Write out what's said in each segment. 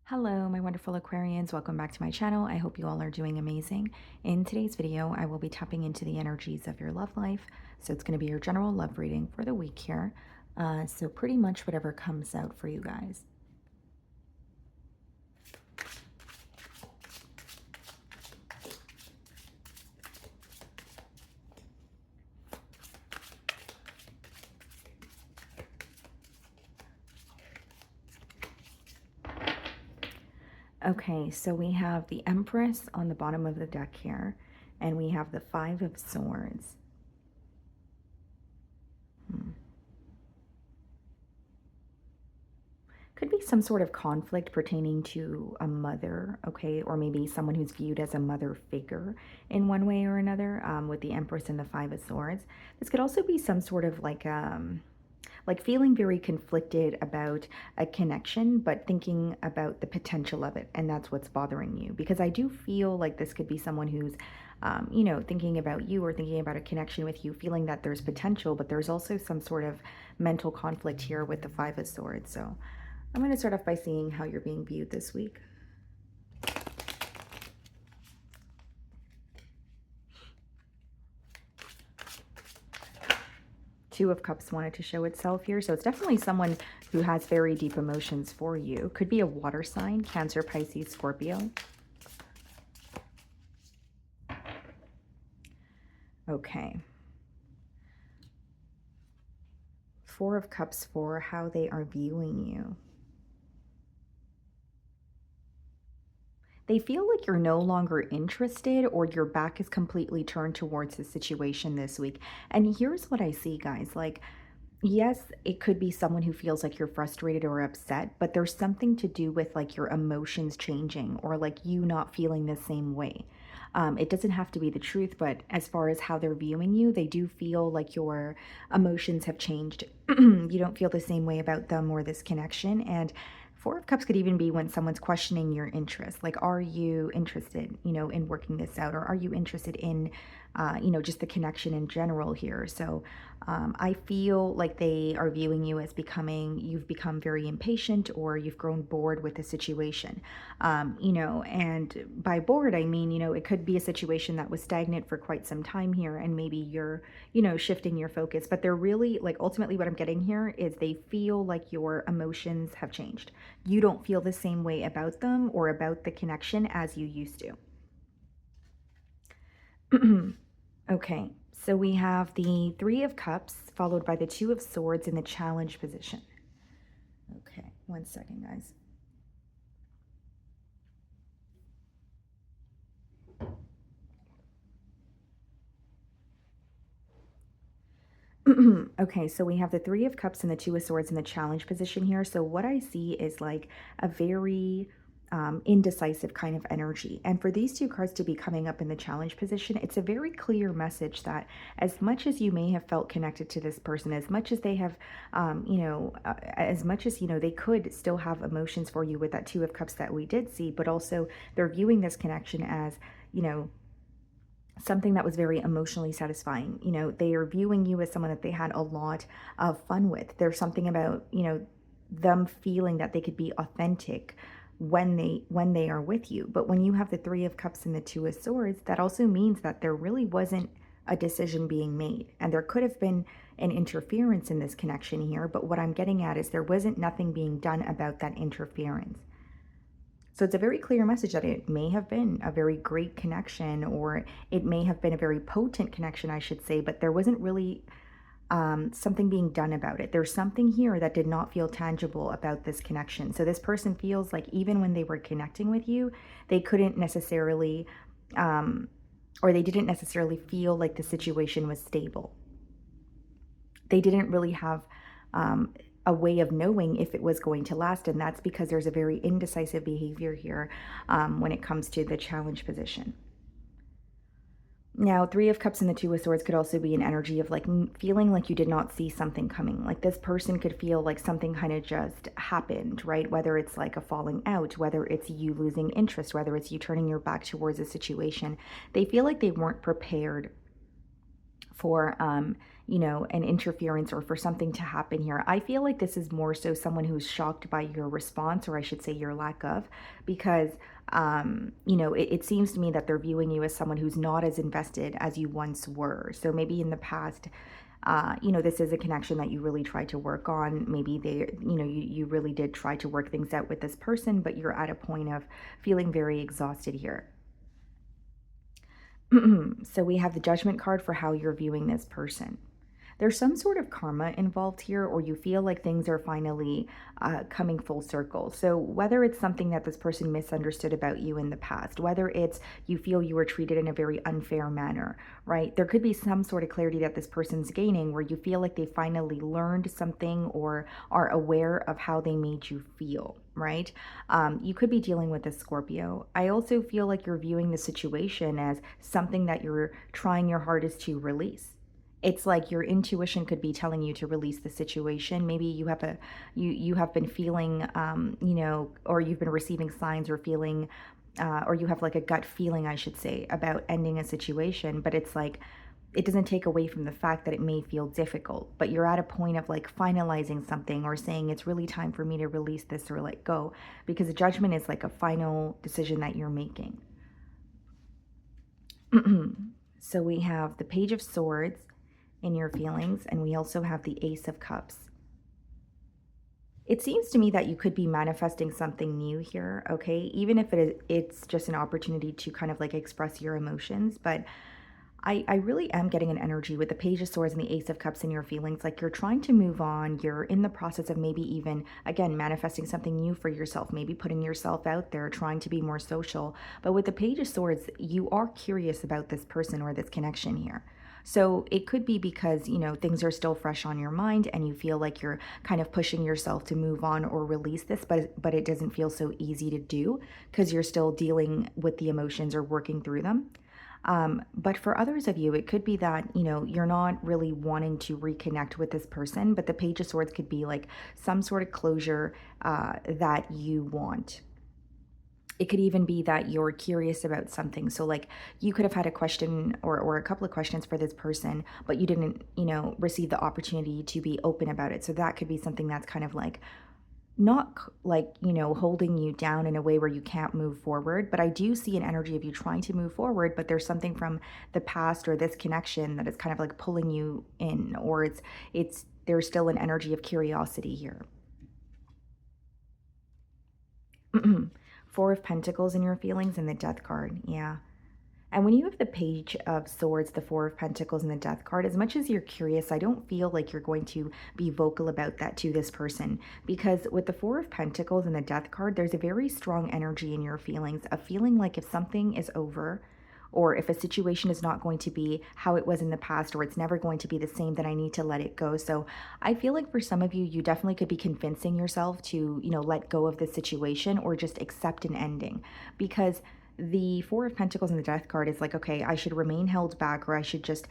Hello, my wonderful Aquarians. Welcome back to my channel. I hope you all are doing amazing. In today's video, I will be tapping into the energies of your love life. So it's going to be your general love reading for the week here. So pretty much whatever comes out for you guys. Okay, so we have the Empress on the bottom of the deck here, and we have the Five of Swords. Could be some sort of conflict pertaining to a mother, okay, or maybe someone who's viewed as a mother figure in one way or another, with the Empress and the Five of Swords. This could also be some sort of like feeling very conflicted about a connection, but thinking about the potential of it, and that's what's bothering you. Because I do feel like this could be someone who's, thinking about you or thinking about a connection with you, feeling that there's potential, but there's also some sort of mental conflict here with the Five of Swords. So I'm going to start off by seeing how you're being viewed this week. Two of Cups wanted to show itself here. So it's definitely someone who has very deep emotions for you. Could be a water sign, Cancer, Pisces, Scorpio. Okay. Four of Cups for how they are viewing you. They feel like you're no longer interested or your back is completely turned towards the situation this week. And here's what I see, guys. Like, yes, it could be someone who feels like you're frustrated or upset, but there's something to do with like your emotions changing or like you not feeling the same way. It doesn't have to be the truth, but as far as how they're viewing you, they do feel like your emotions have changed. You don't feel the same way about them or this connection. And Four of Cups could even be when someone's questioning your interest. Like, are you interested, in working this out? Or are you interested in, just the connection in general here? So I feel like they are viewing you as you've become very impatient or you've grown bored with the situation. And by bored, I mean, it could be a situation that was stagnant for quite some time here and maybe you're, shifting your focus. But they're really, like, ultimately what I'm getting here is they feel like your emotions have changed. You don't feel the same way about them or about the connection as you used to. Okay, so we have the Three of Cups followed by the Two of Swords in the challenge position. Okay, one second, guys. Okay, so we have the Three of Cups and the Two of Swords in the challenge position here. So what I see is like a very indecisive kind of energy. And for these two cards to be coming up in the challenge position, it's a very clear message that as much as you may have felt connected to this person, as much as they have, as much as, they could still have emotions for you with that Two of Cups that we did see, but also they're viewing this connection as, something that was very emotionally satisfying. They are viewing you as someone that they had a lot of fun with. There's something about, them feeling that they could be authentic when they are with you. But when you have the Three of Cups and the Two of Swords, that also means that there really wasn't a decision being made. And there could have been an interference in this connection here, but what I'm getting at is there wasn't nothing being done about that interference. So it's a very clear message that it may have been a very great connection, or it may have been a very potent connection, I should say, but there wasn't really something being done about it. There's something here that did not feel tangible about this connection. So this person feels like even when they were connecting with you, they couldn't necessarily, or they didn't necessarily feel like the situation was stable. They didn't really have a way of knowing if it was going to last, and that's because there's a very indecisive behavior here when it comes to the challenge position. Now, Three of Cups and the Two of Swords could also be an energy of like feeling like you did not see something coming. Like this person could feel like something kind of just happened, right? Whether it's like a falling out, whether it's you losing interest, whether it's you turning your back towards a situation. They feel like they weren't prepared for an interference or for something to happen here. I feel like this is more so someone who's shocked by your response, or I should say your lack of, because it seems to me that they're viewing you as someone who's not as invested as you once were. So maybe in the past, this is a connection that you really tried to work on. Maybe you really did try to work things out with this person, but you're at a point of feeling very exhausted here. So we have the judgment card for how you're viewing this person. There's some sort of karma involved here, or you feel like things are finally coming full circle. So whether it's something that this person misunderstood about you in the past, whether it's you feel you were treated in a very unfair manner, right? There could be some sort of clarity that this person's gaining where you feel like they finally learned something or are aware of how they made you feel, right? You could be dealing with a Scorpio. I also feel like you're viewing the situation as something that you're trying your hardest to release. It's like your intuition could be telling you to release the situation. Maybe you have been feeling or you've been receiving signs or feeling or you have like a gut feeling, I should say, about ending a situation, but it's like it doesn't take away from the fact that it may feel difficult, but you're at a point of like finalizing something or saying it's really time for me to release this or let go, because the judgment is like a final decision that you're making. So we have the Page of Swords in your feelings, and we also have the Ace of Cups. It seems to me that you could be manifesting something new here, okay? Even if it's just an opportunity to kind of like express your emotions, but I really am getting an energy with the Page of Swords and the Ace of Cups in your feelings. Like you're trying to move on. You're in the process of maybe even, again, manifesting something new for yourself, maybe putting yourself out there, trying to be more social. But with the Page of Swords, you are curious about this person or this connection here. So it could be because, things are still fresh on your mind and you feel like you're kind of pushing yourself to move on or release this, but it doesn't feel so easy to do because you're still dealing with the emotions or working through them. But for others of you, it could be that, you're not really wanting to reconnect with this person, but the Page of Swords could be like some sort of closure that you want. It could even be that you're curious about something. So like you could have had a question or a couple of questions for this person, but you didn't, receive the opportunity to be open about it. So that could be something that's kind of like not like, holding you down in a way where you can't move forward. But I do see an energy of you trying to move forward, but there's something from the past or this connection that is kind of like pulling you in, or there's still an energy of curiosity here. Four of Pentacles in your feelings and the Death card. Yeah. And when you have the Page of Swords, the Four of Pentacles, and the Death card, as much as you're curious, I don't feel like you're going to be vocal about that to this person. Because with the Four of Pentacles and the Death card, there's a very strong energy in your feelings, a feeling like if something is over, or if a situation is not going to be how it was in the past, or it's never going to be the same, then I need to let it go. So I feel like for some of you, you definitely could be convincing yourself to, let go of the situation or just accept an ending, because the Four of Pentacles and the Death card is like, okay, I should remain held back, or I should just,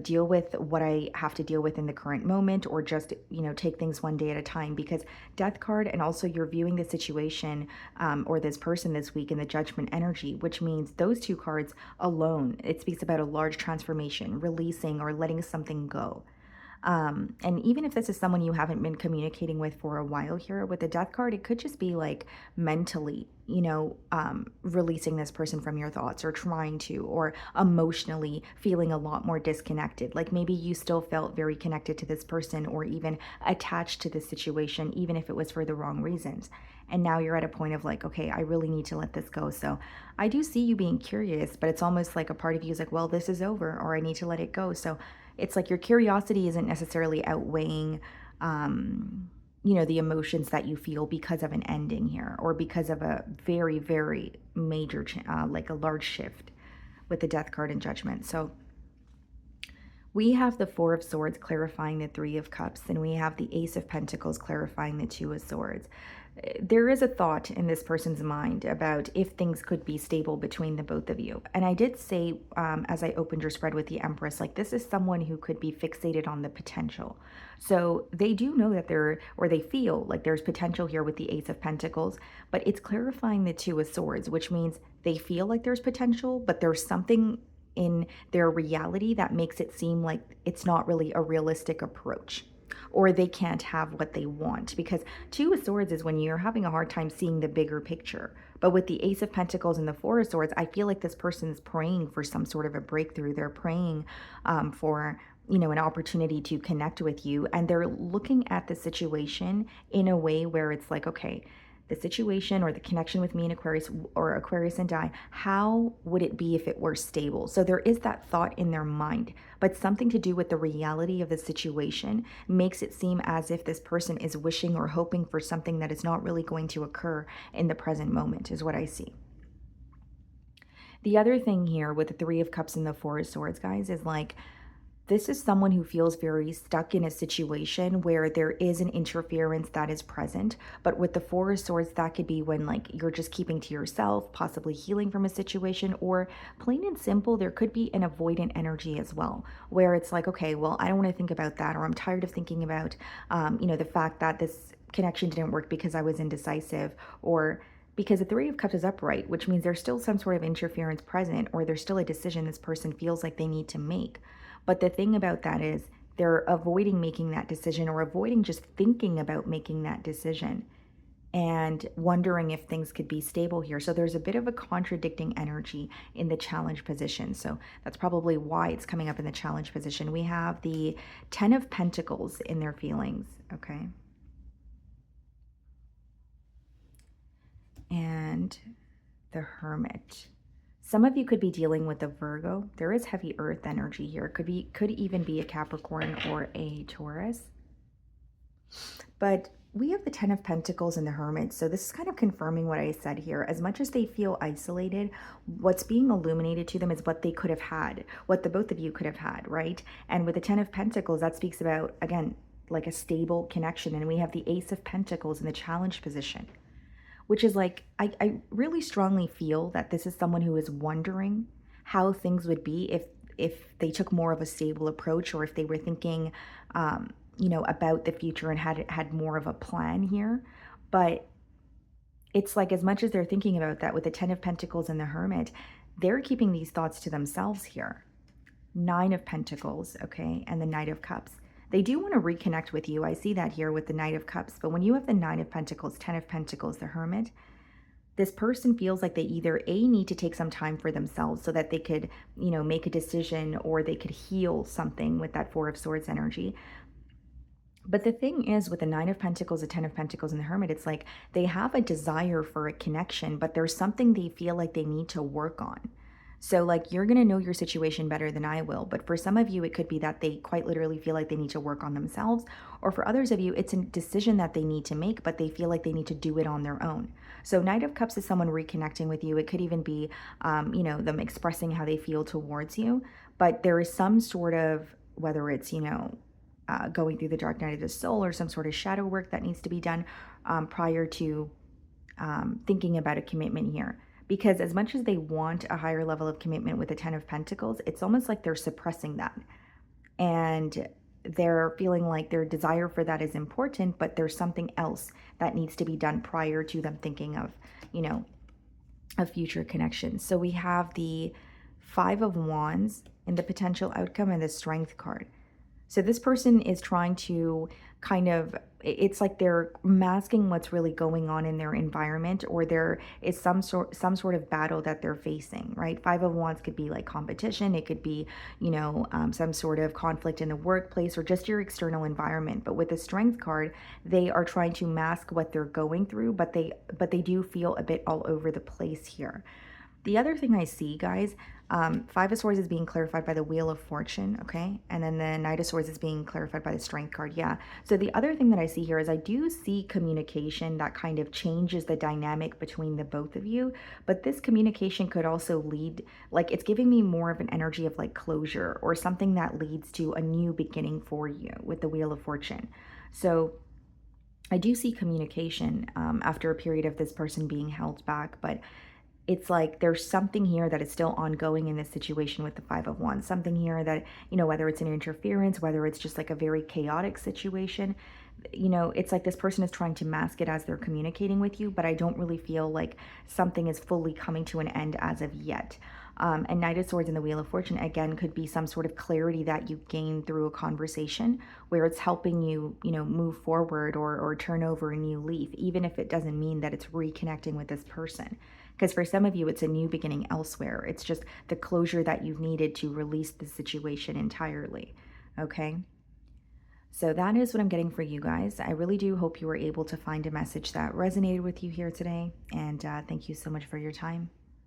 deal with what I have to deal with in the current moment, or just, take things one day at a time. Because Death card, and also you're viewing the situation or this person this week in the Judgment energy, which means those two cards alone, it speaks about a large transformation, releasing or letting something go. And even if this is someone you haven't been communicating with for a while here, with the Death card, it could just be like mentally, releasing this person from your thoughts, or trying to, or emotionally feeling a lot more disconnected. Like maybe you still felt very connected to this person, or even attached to this situation, even if it was for the wrong reasons. And now you're at a point of like, okay, I really need to let this go. So I do see you being curious, but it's almost like a part of you is like, well, this is over, or I need to let it go. So it's like your curiosity isn't necessarily outweighing, the emotions that you feel because of an ending here, or because of a very, very major, like a large shift with the Death card and Judgment. So we have the Four of Swords clarifying the Three of Cups, and we have the Ace of Pentacles clarifying the Two of Swords. There is a thought in this person's mind about if things could be stable between the both of you. And I did say, as I opened your spread with the Empress, like this is someone who could be fixated on the potential. So they do know that they feel like there's potential here with the Ace of Pentacles, but it's clarifying the Two of Swords, which means they feel like there's potential, but there's something in their reality that makes it seem like it's not really a realistic approach, or they can't have what they want. Because Two of Swords is when you're having a hard time seeing the bigger picture. But with the Ace of Pentacles and the Four of Swords, I feel like this person's praying for some sort of a breakthrough. They're praying for, an opportunity to connect with you. And they're looking at the situation in a way where it's like, okay, the situation or the connection with me and Aquarius, or Aquarius and I, how would it be if it were stable? So there is that thought in their mind, but something to do with the reality of the situation makes it seem as if this person is wishing or hoping for something that is not really going to occur in the present moment, is what I see. The other thing here with the Three of Cups and the Four of Swords, guys, is like, this is someone who feels very stuck in a situation where there is an interference that is present. But with the Four of Swords, that could be when like you're just keeping to yourself, possibly healing from a situation, or plain and simple, there could be an avoidant energy as well, where it's like, okay, well, I don't want to think about that, or I'm tired of thinking about, the fact that this connection didn't work because I was indecisive, or because the Three of Cups is upright, which means there's still some sort of interference present, or there's still a decision this person feels like they need to make. But the thing about that is they're avoiding making that decision, or avoiding just thinking about making that decision, and wondering if things could be stable here. So there's a bit of a contradicting energy in the challenge position. So that's probably why it's coming up in the challenge position. We have the Ten of Pentacles in their feelings, okay? And the Hermit. Some of you could be dealing with a Virgo. There is heavy earth energy here. Could even be a Capricorn or a Taurus. But we have the Ten of Pentacles and the Hermit. So this is kind of confirming what I said here. As much as they feel isolated, what's being illuminated to them is what they could have had, what the both of you could have had, right? And with the Ten of Pentacles, that speaks about, again, like a stable connection. And we have the Ace of Pentacles in the challenge position, which is like, I really strongly feel that this is someone who is wondering how things would be if they took more of a stable approach, or if they were thinking, about the future and had more of a plan here. But it's like, as much as they're thinking about that with the Ten of Pentacles and the Hermit, they're keeping these thoughts to themselves here. Nine of Pentacles, okay, and the Knight of Cups. They do want to reconnect with you. I see that here with the Knight of Cups. But when you have the Nine of Pentacles, Ten of Pentacles, the Hermit, this person feels like they either need to take some time for themselves so that they could, make a decision, or they could heal something with that Four of Swords energy. But the thing is, with the Nine of Pentacles, the Ten of Pentacles, and the Hermit, it's like they have a desire for a connection, but there's something they feel like they need to work on. So like, you're going to know your situation better than I will. But for some of you, it could be that they quite literally feel like they need to work on themselves. Or for others of you, it's a decision that they need to make, but they feel like they need to do it on their own. So Knight of Cups is someone reconnecting with you. It could even be, them expressing how they feel towards you. But there is some sort of, whether it's, going through the dark night of the soul, or some sort of shadow work that needs to be done prior to thinking about a commitment here. Because as much as they want a higher level of commitment with the Ten of Pentacles, it's almost like they're suppressing that. And they're feeling like their desire for that is important, but there's something else that needs to be done prior to them thinking of, a future connection. So we have the Five of Wands in the potential outcome, and the Strength card. So this person is trying to kind of, it's like they're masking what's really going on in their environment, or there is some sort of battle that they're facing, right? Five of Wands could be like competition. It could be, some sort of conflict in the workplace, or just your external environment. But with the Strength card, they are trying to mask what they're going through, but they do feel a bit all over the place here. The other thing I see, guys, Five of Swords is being clarified by the Wheel of Fortune, okay? And then the Knight of Swords is being clarified by the Strength card, yeah. So the other thing that I see here is I do see communication that kind of changes the dynamic between the both of you. But this communication could also lead, like, it's giving me more of an energy of like closure, or something that leads to a new beginning for you with the Wheel of Fortune. So I do see communication after a period of this person being held back, but it's like there's something here that is still ongoing in this situation with the Five of Wands. Something here that, whether it's an interference, whether it's just like a very chaotic situation, it's like this person is trying to mask it as they're communicating with you, but I don't really feel like something is fully coming to an end as of yet. And Knight of Swords and the Wheel of Fortune, again, could be some sort of clarity that you gain through a conversation where it's helping you, move forward or turn over a new leaf, even if it doesn't mean that it's reconnecting with this person. Because for some of you, it's a new beginning elsewhere. It's just the closure that you've needed to release the situation entirely. Okay? So that is what I'm getting for you guys. I really do hope you were able to find a message that resonated with you here today. And thank you so much for your time.